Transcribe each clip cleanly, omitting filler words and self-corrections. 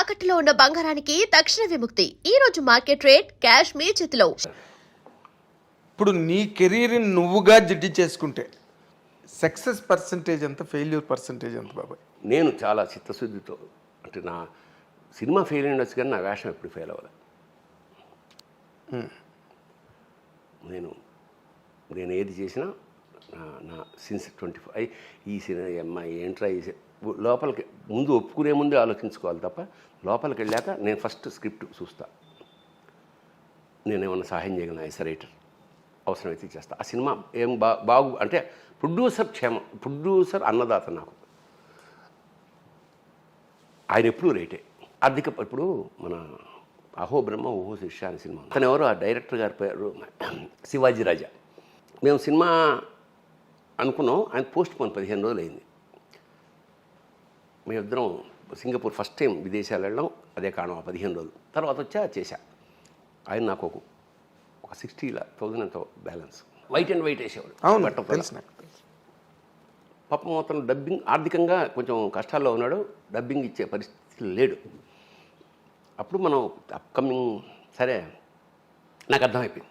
తాకట్టులో ఉన్న బంగారానికి తక్షణ విముక్తి. ఈ రోజు మార్కెట్ రేట్ క్యాష్ మీ చేతిలో. ఇప్పుడు నీ కెరీర్ని నువ్వుగా జడ్జి చేసుకుంటే సక్సెస్ పర్సంటేజ్ ఎంత, ఫెయిల్యూర్ పర్సంటేజ్ ఎంత బాబాయ్? నేను చాలా చిత్తశుద్ధితో, అంటే నా సినిమా ఫెయిల్ ఉండొచ్చు కానీ నా వేషం ఎప్పుడు ఫెయిల్ అవ్వదు. నేను ఏది చేసినా నా సిన్స్ 25 ఈ సినిమా అమ్మాయి ఏంట్రా ఈ లోపలికి ముందు ఒప్పుకునే ముందే ఆలోచించుకోవాలి తప్ప లోపలికి వెళ్ళాక నేను ఫస్ట్ స్క్రిప్ట్ చూస్తా. నేనేమన్నా సహాయం చేయగలను యాజ్ రైటర్, అవసరమైతే చేస్తా. ఆ సినిమా ఏం బాగు అంటే ప్రొడ్యూసర్ అన్నదాత నాకు. ఆయన ఎప్పుడూ రైటే. ఇప్పుడు మన అహో బ్రహ్మ ఓహో శిష్య అనే సినిమా, అతను ఎవరు, ఆ డైరెక్టర్ గారి పేరు శివాజీ రాజా. మేము సినిమా అనుకున్నాం, ఆయన పోస్ట్ పోన్ 15 రోజులు అయింది. మేమిద్దరం సింగపూర్ ఫస్ట్ టైం విదేశాలు వెళ్ళడం అదే కారణం. 15 రోజులు తర్వాత చేశా. ఆయన నాకు ఒక 60,000 ఎంతో బ్యాలెన్స్, వైట్ అండ్ వైట్ వేసేవాడు. పాపం అతను డబ్బింగ్ ఆర్థికంగా కొంచెం కష్టాల్లో ఉన్నాడు, డబ్బింగ్ ఇచ్చే పరిస్థితి లేడు. అప్పుడు మనం అప్కమింగ్ సరే నాకు అర్థమైపోయింది.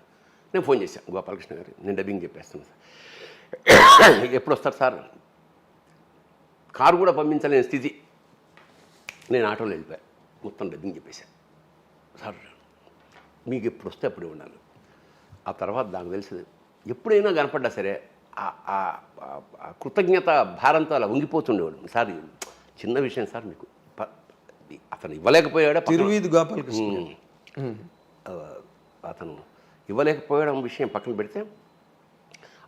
నేను ఫోన్ చేశాను గోపాలకృష్ణ గారు, నేను డబ్బింగ్ చెప్పేస్తాను సార్, ఎప్పుడు వస్తారు సార్? కారు కూడా పంపించలేని స్థితి. నేను ఆటోలో వెళ్ళిపోయాను, మొత్తం డబ్బింగ్ చెప్పేశాను. సార్ మీకు ఎప్పుడు వస్తే అప్పుడు ఉన్నాను. ఆ తర్వాత నాకు తెలిసింది, ఎప్పుడైనా కనపడ్డా సరే ఆ కృతజ్ఞత భారంతో అలా ఉంగిపోతుండేవాడు. సార్ చిన్న విషయం సార్, మీకు అతను ఇవ్వలేకపోయాడా, తిరువీధి గోపాలకృష్ణ అతను ఇవ్వలేకపోయడం విషయం పక్కన పెడితే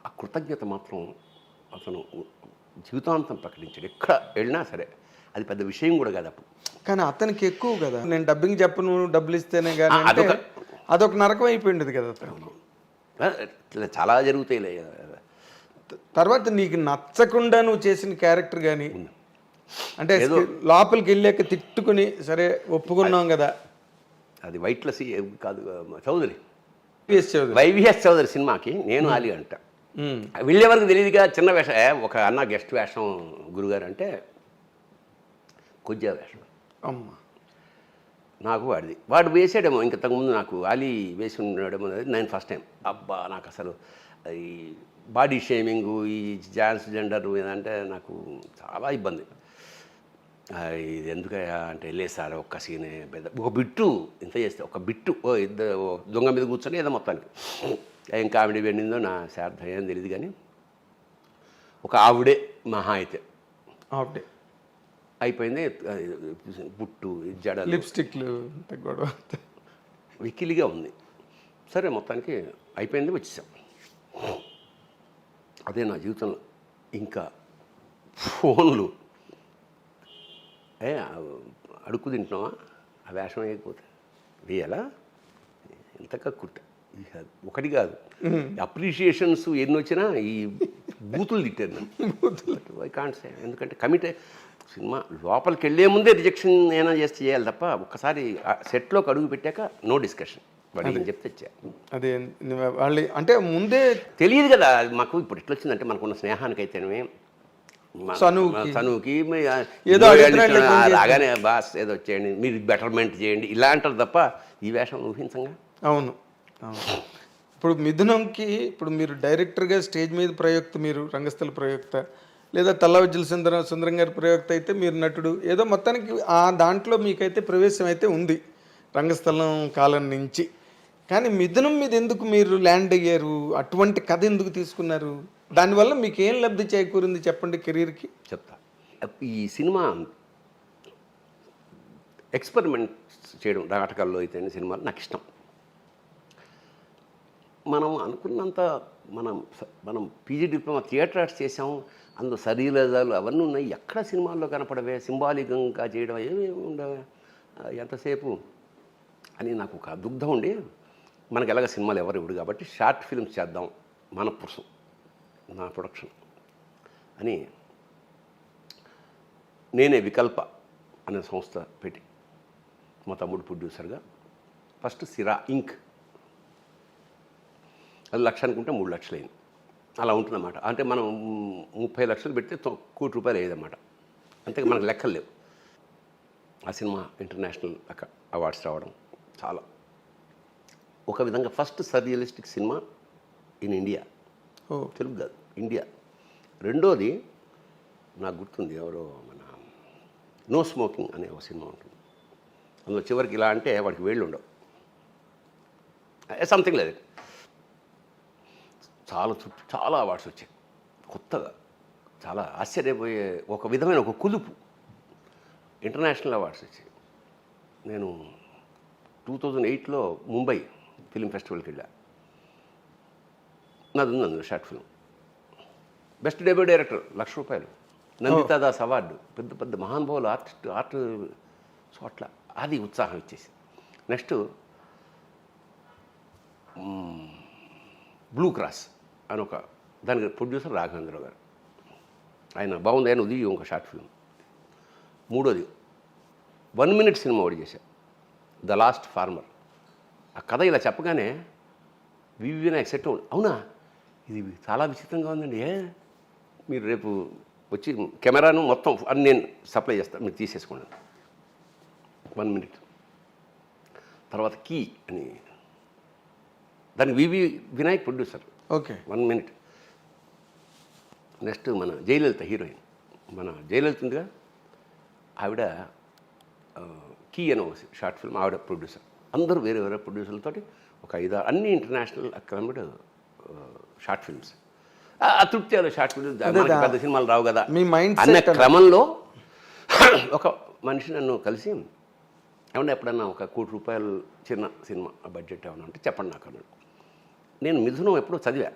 ఆ కృతజ్ఞత మాత్రం అతను జీవితాంతం ప్రకటించాడు. ఎక్కడ వెళ్ళినా సరే అది పెద్ద విషయం కూడా కాదు అప్పుడు. కానీ అతనికి ఎక్కువ కదా, నేను డబ్బింగ్ చెప్పను డబ్బులు ఇస్తేనే కానీ అదొక నరకం అయిపోయింది కదా అతను. చాలా జరుగుతాయి. తర్వాత నీకు నచ్చకుండా నువ్వు చేసిన క్యారెక్టర్ కానీ, అంటే లోపలికి వెళ్ళాక తిట్టుకుని సరే ఒప్పుకున్నాం కదా, అది వైట్లసి కాదు, చౌదరి వైవిఎస్ చౌదరి సినిమాకి నేను ఆలి అంట. వెళ్ళే వరకు తెలియదుగా, చిన్న వేషం, ఒక అన్న గెస్ట్ వేషం గురుగారు అంటే కొద్దిగా వేషం అమ్మ నాకు వాడు వేసాడేమో, ఇంతకుముందు నాకు ఆలీ వేసి ఉన్నాడేమో అనేది నేను ఫస్ట్ టైం. అబ్బా నాకు అసలు ఈ బాడీ షేమింగు, ఈ ట్రాన్స్జెండర్ అంటే నాకు చాలా ఇబ్బంది. ఇది ఎందుకయ్యా అంటే, లేదు సార్ ఒక్క సీనే పెద్ద ఒక బిట్టు ఇంత చేస్తే, ఒక బిట్టు ఇద్దరు దొంగ మీద కూర్చొని ఏదో మొత్తానికి ఏం కామెడీ వెళ్ళిందో నా శార్థం ఏం తెలియదు. కానీ ఒక ఆవిడే మహా అయితే ఆవిడే అయిపోయింది. బుట్టు జడ లిప్స్టిక్లు వికిలిగా ఉంది. సరే మొత్తానికి అయిపోయింది, వచ్చేసాం. అదే నా జీవితంలో ఇంకా ఫోన్లు అడుక్కు తింటున్నావా, ఆ వేషం వేయకపోతే వేయాలా, ఎంతగా కుట్ట ఒకటి కాదు, అప్రిషియేషన్స్ ఎన్ని వచ్చినా ఈ బూతులు తిట్టారు. ఐ కాంట్ సే, ఎందుకంటే కమిటే సినిమా లోపలికి వెళ్ళే ముందే రిజెక్షన్ ఏమైనా చేస్తే చేయాలి తప్ప ఒక్కసారి సెట్లోకి అడుగు పెట్టాక నో డిస్కషన్. వాడు చెప్తే అదే వాళ్ళు అంటే ముందే తెలియదు కదా మాకు. ఇప్పుడు ఎట్లా వచ్చిందంటే మనకున్న స్నేహానికైతేనే చనువుకి ఏదో అలాగానే బాస్ ఏదో చేయండి, మీరు బెటర్మెంట్ చేయండి ఇలా అంటారు తప్ప ఈ వేషం ఊహించంగా. అవును. ఇప్పుడు మిథునంకి ఇప్పుడు మీరు డైరెక్టర్గా స్టేజ్ మీద ప్రయోక్త, మీరు రంగస్థల ప్రయోక్త, లేదా తల్లవజ్జల సుందరం గారి ప్రయోక్త అయితే మీరు నటుడు, ఏదో మొత్తానికి ఆ దాంట్లో మీకైతే ప్రవేశం అయితే ఉంది రంగస్థలం కాలం నుంచి. కానీ మిథునం మీద ఎందుకు మీరు ల్యాండ్ అయ్యారు, అటువంటి కథ ఎందుకు తీసుకున్నారు, దానివల్ల మీకు ఏం లబ్ధి చేకూరింది చెప్పండి కెరీర్కి? చెప్తా. ఈ సినిమా ఎక్స్పెరిమెంట్స్ చేయడం నాటకాల్లో అయితే సినిమాలు నాకు ఇష్టం. మనం అనుకున్నంత మనం పీజీ డిప్లొమా థియేటర్ ఆర్ట్స్ చేసాం, అందులో సరీలజాలు అవన్నీ ఉన్నాయి, ఎక్కడ సినిమాల్లో కనపడవే, సింబాలికంగా చేయడం ఏమేమి ఉండవే, ఎంతసేపు అని నాకు ఒక దుగ్ధం ఉండి, మనకు ఎలాగ సినిమాలు ఎవరు ఇవ్వడు కాబట్టి షార్ట్ ఫిల్మ్స్ చేద్దాం మన పురుషం నా ప్రొడక్షన్ అని నేనే వికల్ప అనే సంస్థ పెట్టి మా తమ్ముడు ప్రొడ్యూసర్గా ఫస్ట్ సిరా ఇంక్, అది 1,00,000 అనుకుంటే 3 లక్షలు అయింది. అలా ఉంటుందన్నమాట. అంటే మనం 30 లక్షలు పెడితే ₹1,00,00,000 అయ్యేదన్నమాట. అంతే, మనకు లెక్కలు లేవు. ఆ సినిమా ఇంటర్నేషనల్ అవార్డ్స్ రావడం చాలా ఒక విధంగా first surrealistic cinema in India. ఓ తెలుగు కాదు, ఇండియా. రెండోది నాకు గుర్తుంది, ఎవరో మన నో స్మోకింగ్ అనే ఒక సినిమా ఉంటుంది. అందులో చివరికి ఇలా అంటే వాడికి వేళ్ళు ఉండవు, సంథింగ్ లేదు. చాలా అవార్డ్స్ వచ్చాయి కొత్తగా, చాలా ఆశ్చర్యపోయే ఒక విధమైన ఒక కుదుపు ఇంటర్నేషనల్ అవార్డ్స్ వచ్చాయి. నేను 2008లో ముంబై ఫిలిం ఫెస్టివల్కి వెళ్ళా. నాది ఉంది అందులో short film. Best debut director ₹1,00,000, Nandita Das award, పెద్ద పెద్ద మహానుభావులు ఆర్ట్ చోట్ల. అది ఉత్సాహం ఇచ్చేసి నెక్స్ట్ బ్లూ క్రాస్ అని ఒక దానికి ప్రొడ్యూసర్ రాఘవేంద్ర గారు, ఆయన బాగుంది, ఆయన ఉదయం ఒక షార్ట్ ఫిల్మ్. మూడోది 1 minute సినిమా ఒకటి చేశా, ద లాస్ట్ ఫార్మర్. ఆ కథ ఇలా చెప్పగానే వివి నాకు సెట్ అవునా, ఇది చాలా విచిత్రంగా ఉందండి, మీరు రేపు వచ్చి కెమెరాను మొత్తం అని నేను సప్లై చేస్తాను, మీరు తీసేసుకోండి. 1 minute. తర్వాత కీ అని, దానికి VV Vinayak producer. Okay. 1 minute. Next మన జయలలిత హీరోయిన్, మన జయలలిత ఉందిగా, ఆవిడ కీ అని ఒక షార్ట్ ఫిల్మ్, ఆవిడ ప్రొడ్యూసర్. అందరూ వేరే వేరే ప్రొడ్యూసర్లతోటి ఒక 5 అన్ని ఇంటర్నేషనల్ అక్రమిడ్ షార్ట్ ఫిల్మ్స్. తృప్తి షార్ట్ ఫిల్మ్స్, పెద్ద సినిమాలు రావు కదా మీ మైండ్ అన్న క్రమంలో ఒక మనిషి నన్ను కలిసి, ఏమన్నా ఎప్పుడన్నా ఒక ₹1,00,00,000 చిన్న సినిమా బడ్జెట్ ఏమన్నా అంటే చెప్పండి నాకు అన్నాడు. నేను మిథునం ఎప్పుడో చదివా.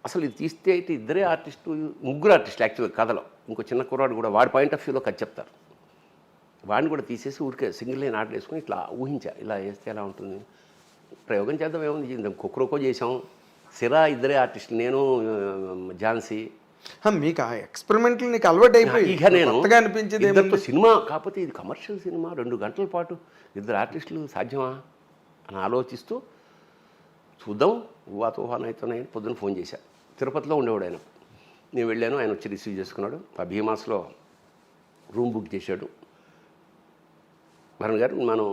అసలు ఇది తీస్తే అయితే ఇద్దరే ఆర్టిస్టు, ముగ్గురు ఆర్టిస్టులు యాక్చువల్గా కథలో, ఇంకో చిన్న కుర్రాడు కూడా వాడి పాయింట్ ఆఫ్ వ్యూలో కథ చెప్తారు. వాడిని కూడా తీసేసి ఊరికే సింగిల్ లైన్ ఆర్డర్ వేసుకొని ఇట్లా ఊహించా, ఇలా వేస్తే ఎలా ఉంటుంది, ప్రయోగం చేద్దాం, ఏముంది, కుక్రోకో చేసాం. సిరా ఇద్దరే ఆర్టిస్టులు, నేను ఝాన్సీ. మీకు ఆ ఎక్స్పెరిమెంట్లు నీకు అలవాటు అయిపోయి ఇక నేను కొత్తగా అనిపించేది ఇద్దరితో సినిమా, కాకపోతే ఇది కమర్షియల్ సినిమా, 2 గంటల పాటు ఇద్దరు ఆర్టిస్టులు సాధ్యమా అని ఆలోచిస్తూ చూద్దాం ఊహాతోహానైతోనే పొద్దున్న ఫోన్ చేశా. తిరుపతిలో ఉండేవాడు ఆయన, నేను వెళ్ళాను, ఆయన వచ్చి రిసీవ్ చేసుకున్నాడు. ఆ భీమాస్లో రూమ్ బుక్ చేశాడు. భరణ్ గారు మనం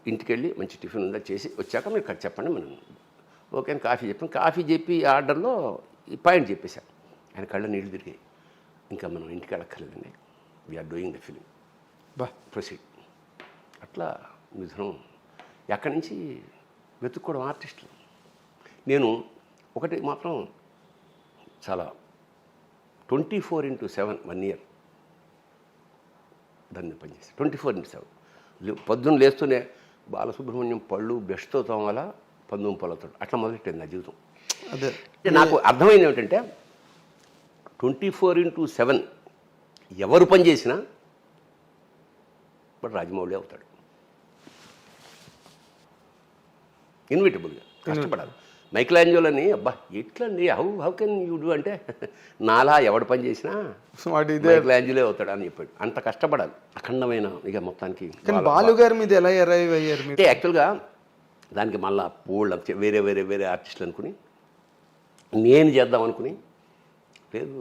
ఇంటికి వెళ్ళి మంచి టిఫిన్ ఉందా చేసి వచ్చాక మీరు కట్ చెప్పండి, మనం ఓకే అని కాఫీ చెప్పాను. కాఫీ చెప్పి ఆర్డర్లో ఈ పాయింట్ చెప్పేశాను. ఆయన కళ్ళ నీళ్ళు తిరిగాయి. ఇంకా మనం ఇంటికి వెళ్ళక్కర్లేదండి, we are doing the film, proceed. అట్లా మిథునం ఎక్కడి నుంచి వెతుక్కోవడం ఆర్టిస్టులు. నేను ఒకటి మాత్రం చాలా 24/7 1 year దాన్ని పనిచేసి 24/7 పొద్దున్న లేస్తూనే బాలసుబ్రహ్మణ్యం పళ్ళు బ్రష్తో తోమాల, పందుం పొలతో, అట్లా మొదలెట్టింది నా జీవితం. అదే నాకు అర్థమైంది ఏమిటంటే 24/7 ఎవరు పని చేసినా బట్ రాజమౌళి అవుతాడు. ఇన్విటబుల్గా కష్టపడాలి. మైకిల్ ఏంజెలోని అబ్బా ఎట్లా అండి, హౌ కెన్ యూ డూ అంటే, నాలా ఎవడు పని చేసినా మైకిల్ ఏంజెలో అవుతాడు అని చెప్పాడు. అంత కష్టపడాలి, అఖండమైన ఇక మొత్తానికి. బాలు గారి మీద ఎలా అరైవ్ అయ్యారు అంటే యాక్చువల్గా దానికి మళ్ళీ పూళ్ళు వేరే వేరే వేరే ఆర్టిస్టులు అనుకుని నేను చేద్దాం అనుకుని, లేదు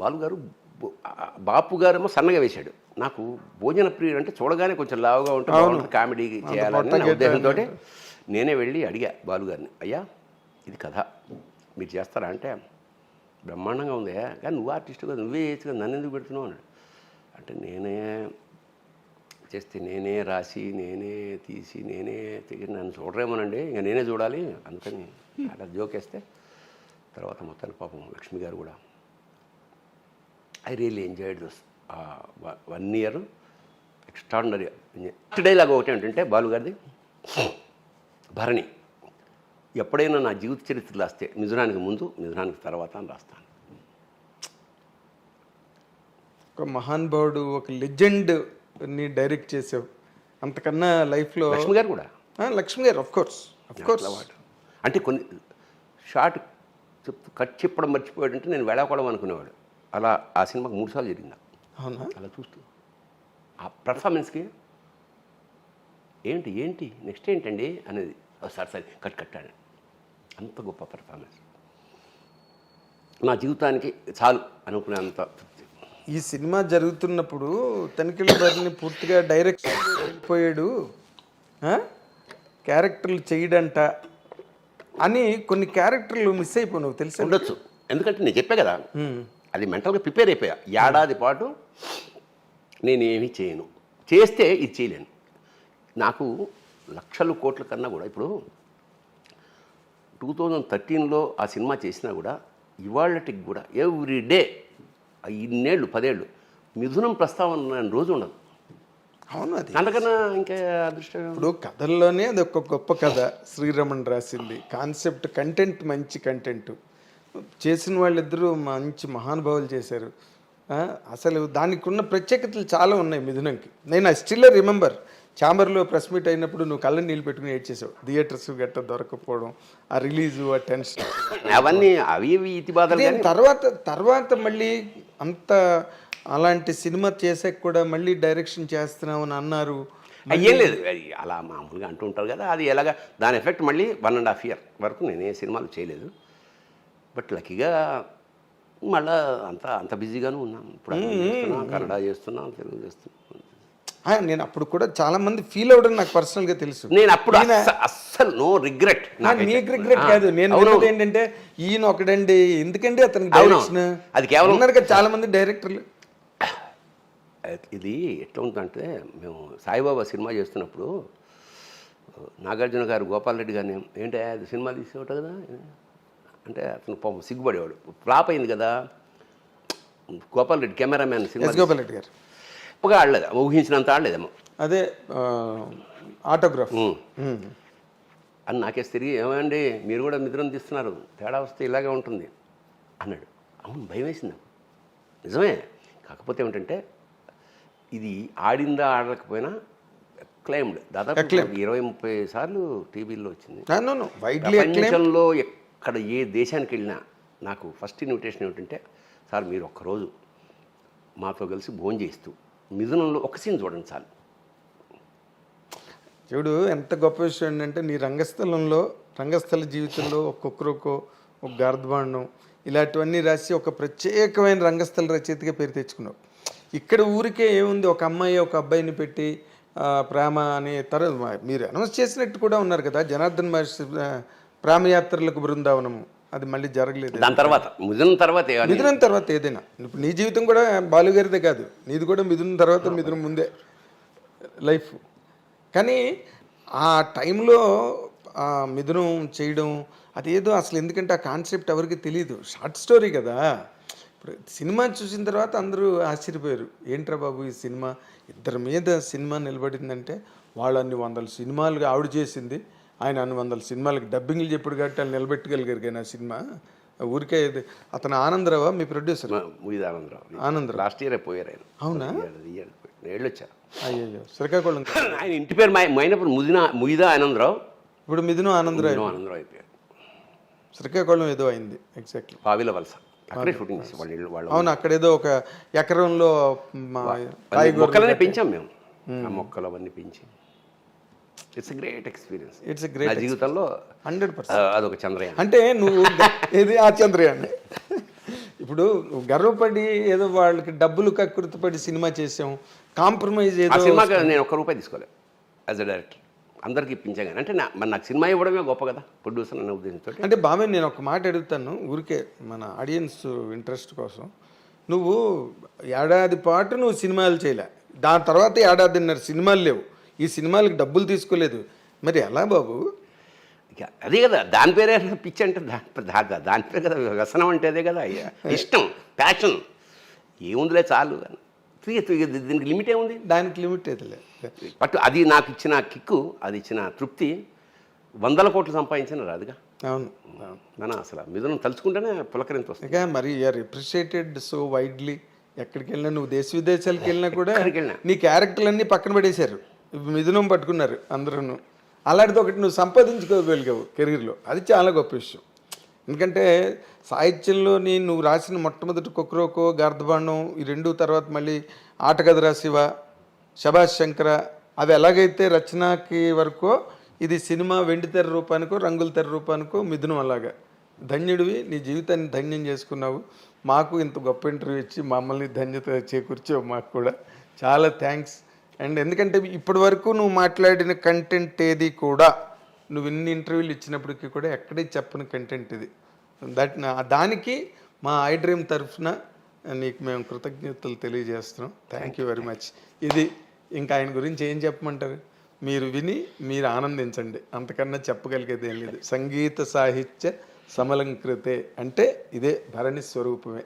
బాలు గారు, బాపు గారేమో సన్నగా వేశాడు. నాకు భోజన ప్రియుడు అంటే చూడగానే కొంచెం లావుగా ఉంటుంది, కామెడీ చేయాలని నా ఉద్దేశంతో నేనే వెళ్ళి అడిగా బాలుగారిని, అయ్యా ఇది కథ మీరు చేస్తారా అంటే, బ్రహ్మాండంగా ఉంది, కానీ నువ్వు ఆర్టిస్ట్ కదా, నువ్వే చేయొచ్చు కదా, నన్ను ఎందుకు పెడుతున్నావు అన్నాడు. అంటే నేనే చేస్తే నేనే రాసి నేనే తీసి నేనే తిరిగి నన్ను చూడరేమోనండి, ఇంకా నేనే చూడాలి, అందుకని అలా జోకేస్తే తర్వాత మొత్తానికి పాపం లక్ష్మి గారు కూడా I really enjoyed this 1 year extraordinary. Next dialogue ఒకటి ఏంటంటే బాలుగారిది, భరణి ఎప్పుడైనా నా జీవిత చరిత్రలు రాస్తే మిథునానికి ముందు మిథునానికి తర్వాత అని రాస్తాను. ఒక మహానుభావుడు, ఒక లెజెండ్ని డైరెక్ట్ చేసావు, అంతకన్నా లైఫ్లో. లక్ష్మి గారు కూడా, లక్ష్మి గారు ఆఫ్ కోర్స్ అంటే కొన్ని షార్ట్ కట్ చెప్పడం మర్చిపోయాడంటే నేను వెళ్ళకూడదు అనుకునేవాడు. అలా ఆ సినిమాకి 3 సార్లు జరిగింది. అవునా? అలా చూస్తూ ఆ పర్ఫార్మెన్స్కి ఏంటి నెక్స్ట్ ఏంటండి అనేది, సరే కట్టాడు. అంత గొప్ప పర్ఫార్మెన్స్, నా జీవితానికి చాలు అనుకునేంత తృప్తి. ఈ సినిమా జరుగుతున్నప్పుడు తనిఖీల బారిని పూర్తిగా డైరెక్షన్ వెళ్ళిపోయాడు, క్యారెక్టర్లు చేయడంట అని కొన్ని క్యారెక్టర్లు మిస్ అయిపోయినావు తెలుసా? ఉండొచ్చు, ఎందుకంటే నేను చెప్పా కదా, అది మెంటల్గా ప్రిపేర్ అయిపోయా. ఏడాది పాటు నేనేమీ చేయను, చేస్తే ఇది చేయలేను. నాకు లక్షల కోట్ల కన్నా కూడా ఇప్పుడు 2013లో ఆ సినిమా చేసినా కూడా ఇవాళటికి కూడా ఎవ్రీడే ఇన్నేళ్ళు 10 ఏళ్ళు మిథునం ప్రస్తావన రోజు ఉండదు. అవును, అది అందుకన్నా ఇంకా అదృష్టం. ఇప్పుడు కథల్లోనే అది ఒక గొప్ప కథ శ్రీరమణ్ రాసింది, కాన్సెప్ట్ కంటెంట్ మంచి కంటెంట్ చేసిన వాళ్ళిద్దరూ మంచి మహానుభావులు చేశారు. అసలు దానికి ఉన్న ప్రత్యేకతలు చాలా ఉన్నాయి మిథునంకి. నేను స్టిల్ రిమెంబర్ ఛాంబర్లో ప్రెస్ మీట్ అయినప్పుడు నువ్వు కళ్ళ నీళ్ళు పెట్టుకుని ఏడ్చేసావు, థియేటర్స్ గట్ట దొరకపోవడం, ఆ రిలీజు, ఆ టెన్షన్, అవన్నీ అవి ఇతి బాధలు. తర్వాత మళ్ళీ అంత అలాంటి సినిమా చేసాక కూడా మళ్ళీ డైరెక్షన్ చేస్తున్నావు అని అన్నారు. అయ్యేం లేదు, అది అలా మామూలుగా అంటూ ఉంటారు కదా, అది ఎలాగా దాని ఎఫెక్ట్ మళ్ళీ 1.5 year వరకు నేను ఏ సినిమాలు చేయలేదు. బట్ లక్కీగా మళ్ళీ అంత బిజీగానే ఉన్నాను. ఇప్పుడు కన్నడ చేస్తున్నాను, తెలుగు చేస్తున్నాను. నేను అప్పుడు కూడా చాలా మంది ఫీల్ అవ్వడం నాకు పర్సనల్గా తెలుసు. నేను అప్పుడు అస్సలు నో రిగ్రెట్. నీకు రిగ్రెట్ కాదు, నేను ఏంటంటే ఈయన ఒకడండి, ఎందుకంటే అతనికి డైరెక్షన్ అది కేవలం ఉన్నారు చాలా మంది డైరెక్టర్లు. ఇది ఎట్లా ఉంటుందంటే, మేము సాయిబాబా సినిమా చేస్తున్నప్పుడు నాగార్జున గారు గోపాల్ రెడ్డి గారిని ఏంటి అది సినిమా తీసేవాడు కదా అంటే అతను పాపం సిగ్గుపడేవాడు. ఫ్లాప్ అయింది కదా గోపాల్ రెడ్డి కెమెరామ్యాన్ సినిమా. గోపాల్ రెడ్డి గారు ఒక ఆడలేదు, ఊహించినంత ఆడలేదేమో, అదే ఆటోగ్రాఫ్ అని నాకేసి తిరిగి ఏమండి మీరు కూడా మిథునం తీస్తున్నారు, తేడా వస్తే ఇలాగే ఉంటుంది అన్నాడు. అవును, భయం వేసింది నాకు, నిజమే. కాకపోతే ఏమిటంటే ఇది ఆడిందా ఆడకపోయినా అక్లైమ్డ్, దాదాపు 20-30 సార్లు టీవీల్లో వచ్చింది. ప్రపంచంలో ఎక్కడ ఏ దేశానికి వెళ్ళినా నాకు ఫస్ట్ ఇన్విటేషన్ ఏమిటంటే, సార్ మీరు ఒక్కరోజు మాతో కలిసి భోజనం చేస్తూ మిథునంలో ఒక సీన్ చూడండి చాలు. చూడు ఎంత గొప్ప విషయం ఏంటంటే, నీ రంగస్థల జీవితంలో ఒక్కొక్కరికో ఒక గార్ధబాండం ఇలాంటివన్నీ రాసి ఒక ప్రత్యేకమైన రంగస్థల రచయితగా పేరు తెచ్చుకున్నావు. ఇక్కడ ఊరికే ఏముంది, ఒక అమ్మాయి ఒక అబ్బాయిని పెట్టి ప్రేమ అనే తర్వాత మీరు అనౌన్స్ చేసినట్టు కూడా ఉన్నారు కదా, జనార్దన్ మహర్షి ప్రేమయాత్రలకు బృందావనము, అది మళ్ళీ జరగలేదు. దాని తర్వాత మిథునం తర్వాత ఏదైనా ఇప్పుడు నీ జీవితం కూడా బాలుగారిదే కాదు, నీది కూడా మిథునం తర్వాత మిథునం ముందే లైఫ్. కానీ ఆ టైంలో మిథునం చేయడం అదేదో అసలు, ఎందుకంటే ఆ కాన్సెప్ట్ ఎవరికి తెలియదు, షార్ట్ స్టోరీ కదా. ఇప్పుడు సినిమా చూసిన తర్వాత అందరూ ఆశ్చర్యపోయారు, ఏంట్రా బాబు ఈ సినిమా, ఇద్దరి మీద సినిమా నిలబడిందంటే వాళ్ళు అన్ని 100 సినిమాలుగా ఆవిడ చేసింది, ఆయన అన్ని 100 సినిమాలకి డబ్బింగ్లు చెప్పాడు కాబట్టి వాళ్ళు నిలబెట్టగలిగారు. కానీ ఆ సినిమా ఊరికే అతను ఆనందరావా మీ ప్రొడ్యూసర్? ఆనందరావు లాస్ట్ ఇయర్ పోయారు ఆయన. అవునా? ఏళ్ళు వచ్చారు. అయ్యో, శ్రీకాకుళం. ఆయన ఇంటి పేరు మైనప్పుడు ముయిదా ఆనందరావు, ఇప్పుడు మిథునం ఆనందరావు అయిపోయారు. శ్రీకాకుళం ఏదో అయింది ఎగ్జాక్ట్లీ, పావిల వలస, అక్కడే షూటింగ్ చేసి వాళ్ళు. అవును, అక్కడేదో ఒక ఎకరంలో మొక్కలనే పెంచాం మేము, ఆ మొక్కలు అవన్నీ పెంచి. It's great experience. నా జీవితంలో 100% అదొక చంద్రయాన్. అంటే నువ్వు ఏది ఆ చంద్రయాన్ ఇప్పుడు నువ్వు గర్వపడి ఏదో వాళ్ళకి డబ్బులు కక్కుర్తిపడి సినిమా చేసాం, కాంప్రమైజ్ ఆ సినిమాకి నేను ₹1 తీసుకోలేదు యాజ్ అ డైరెక్టర్, అందరికి ఇప్పించా. కానీ అంటే నాకు సినిమా ఇవ్వడమే గొప్ప కదా ప్రొడ్యూసర్ అనే ఉద్దేశంతో. అంటే బాబాయ్ నేను ఒక మాట అడుగుతాను ఊరికే మన ఆడియన్స్ ఇంట్రెస్ట్ కోసం, నువ్వు ఏడాది పాటు నువ్వు సినిమాలు చేయలే, దాని తర్వాత 1.5 సినిమాలు లేవు, ఈ సినిమాలకు డబ్బులు తీసుకోలేదు, మరి ఎలా బాబు? అదే కదా దాని పేరే పిచ్చి అంటే, దాని పేరు కదా వ్యసనం అంటే, అదే కదా ఇష్టం, ప్యాషన్. ఏముందిలే చాలు, దీనికి లిమిట్ ఏముంది? దానికి లిమిట్ అయితే లేదు. బట్ అది నాకు ఇచ్చిన కిక్కు, అది ఇచ్చిన తృప్తి 100 కోట్లు సంపాదించిన రాదుగా. అవును, మన అసలు మిథునం తలుచుకుంటేనే పులకరింత వస్తుంది. ఇక మరి యూఆర్ రిప్రిషియేటెడ్ సో వైడ్లీ. ఎక్కడికి వెళ్ళినా నువ్వు దేశ విదేశాలకు వెళ్ళినా కూడా నీ క్యారెక్టర్లన్నీ పక్కన పడేశారు, మిథునం పట్టుకున్నారు అందరూ. అలాంటిది ఒకటి నువ్వు సంపాదించుకోగలిగావు కెరీర్లో, అది చాలా గొప్ప విషయం. ఎందుకంటే సాహిత్యంలో నువ్వు రాసిన మొట్టమొదటి కొక్రోకో, గార్ధబాండం, ఈ 2 తర్వాత మళ్ళీ ఆటగదరా శివ, శభాష్ శంకర, అవి ఎలాగైతే రచనకి వరకో ఇది సినిమా వెండితెర రూపానికో రంగుల తెర రూపానికో మిథునం అలాగా. ధన్యుడివి, నీ జీవితాన్ని ధన్యం చేసుకున్నావు. మాకు ఇంత గొప్ప ఇంటర్వ్యూ ఇచ్చి మమ్మల్ని ధన్యత చేకూర్చావు. మాకు కూడా చాలా థ్యాంక్స్. అండ్ ఎందుకంటే ఇప్పటి వరకు నువ్వు మాట్లాడిన కంటెంట్ ఏది కూడా నువ్వు ఇన్ని ఇంటర్వ్యూలు ఇచ్చినప్పటికీ కూడా ఎక్కడే చెప్పని కంటెంట్ ఇది. దానికి మా ఐ డ్రీమ్ తరఫున నీకు మేము కృతజ్ఞతలు తెలియజేస్తున్నాం. Thank you very much. ఇది ఇంకా ఆయన గురించి ఏం చెప్పమంటారు? మీరు విని మీరు ఆనందించండి, అంతకన్నా చెప్పగలిగేది ఏం లేదు. సంగీత సాహిత్య సమలంకృతే అంటే ఇదే భరణి స్వరూపమే.